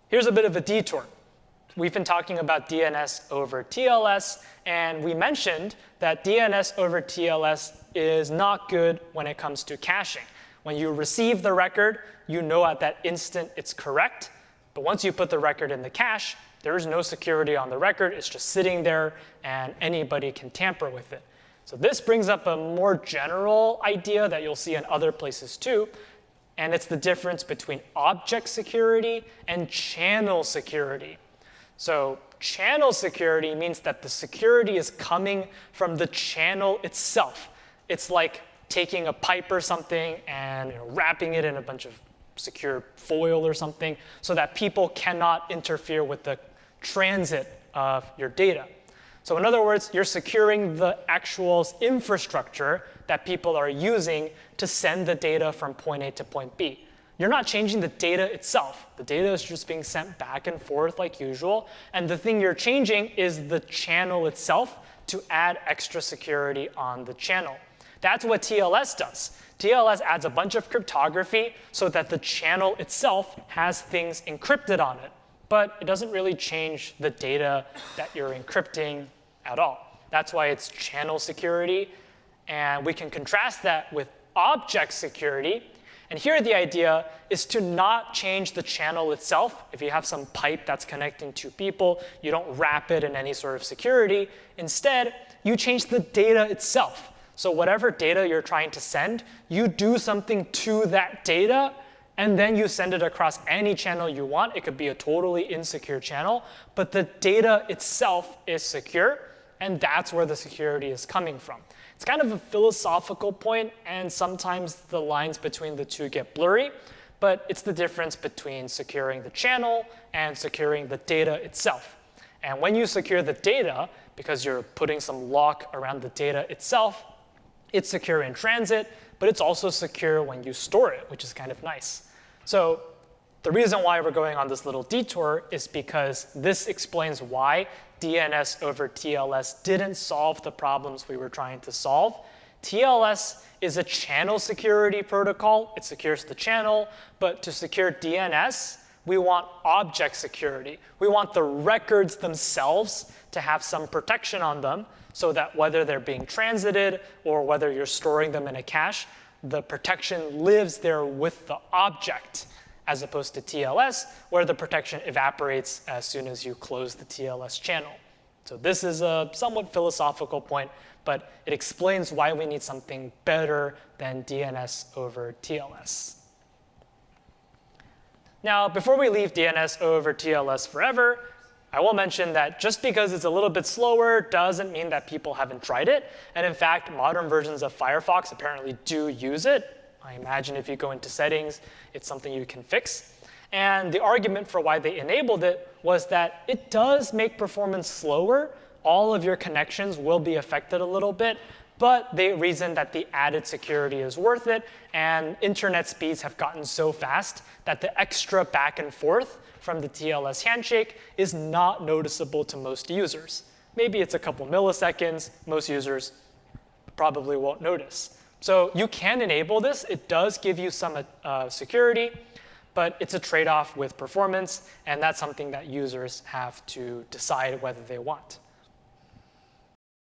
Here's a bit of a detour. We've been talking about DNS over TLS, and we mentioned that DNS over TLS is not good when it comes to caching. When you receive the record, you know at that instant it's correct. But once you put the record in the cache, there is no security on the record. It's just sitting there, and anybody can tamper with it. So this brings up a more general idea that you'll see in other places too, and it's the difference between object security and channel security. So channel security means that the security is coming from the channel itself. It's like taking a pipe or something and wrapping it in a bunch of secure foil or something so that people cannot interfere with the transit of your data. So in other words, you're securing the actual infrastructure that people are using to send the data from point A to point B. You're not changing the data itself. The data is just being sent back and forth like usual. And the thing you're changing is the channel itself to add extra security on the channel. That's what TLS does. TLS adds a bunch of cryptography so that the channel itself has things encrypted on it. But it doesn't really change the data that you're encrypting at all. That's why it's channel security. And we can contrast that with object security. And here the idea is to not change the channel itself. If you have some pipe that's connecting two people, you don't wrap it in any sort of security. Instead, you change the data itself. So whatever data you're trying to send, you do something to that data, and then you send it across any channel you want. It could be a totally insecure channel, but the data itself is secure, and that's where the security is coming from. It's kind of a philosophical point, and sometimes the lines between the two get blurry, but it's the difference between securing the channel and securing the data itself. And when you secure the data, because you're putting some lock around the data itself, it's secure in transit, but it's also secure when you store it, which is kind of nice. So the reason why we're going on this little detour is because this explains why DNS over TLS didn't solve the problems we were trying to solve. TLS is a channel security protocol. It secures the channel. But to secure DNS, we want object security. We want the records themselves to have some protection on them so that whether they're being transited or whether you're storing them in a cache, the protection lives there with the object, as opposed to TLS, where the protection evaporates as soon as you close the TLS channel. So this is a somewhat philosophical point, but it explains why we need something better than DNS over TLS. Now, before we leave DNS over TLS forever, I will mention that just because it's a little bit slower doesn't mean that people haven't tried it. And in fact, modern versions of Firefox apparently do use it. I imagine if you go into settings, it's something you can fix. And the argument for why they enabled it was that it does make performance slower. All of your connections will be affected a little bit, but they reason that the added security is worth it, and internet speeds have gotten so fast that the extra back and forth from the TLS handshake is not noticeable to most users. Maybe it's a couple milliseconds. Most users probably won't notice. So you can enable this. It does give you some security, but it's a trade-off with performance, and that's something that users have to decide whether they want.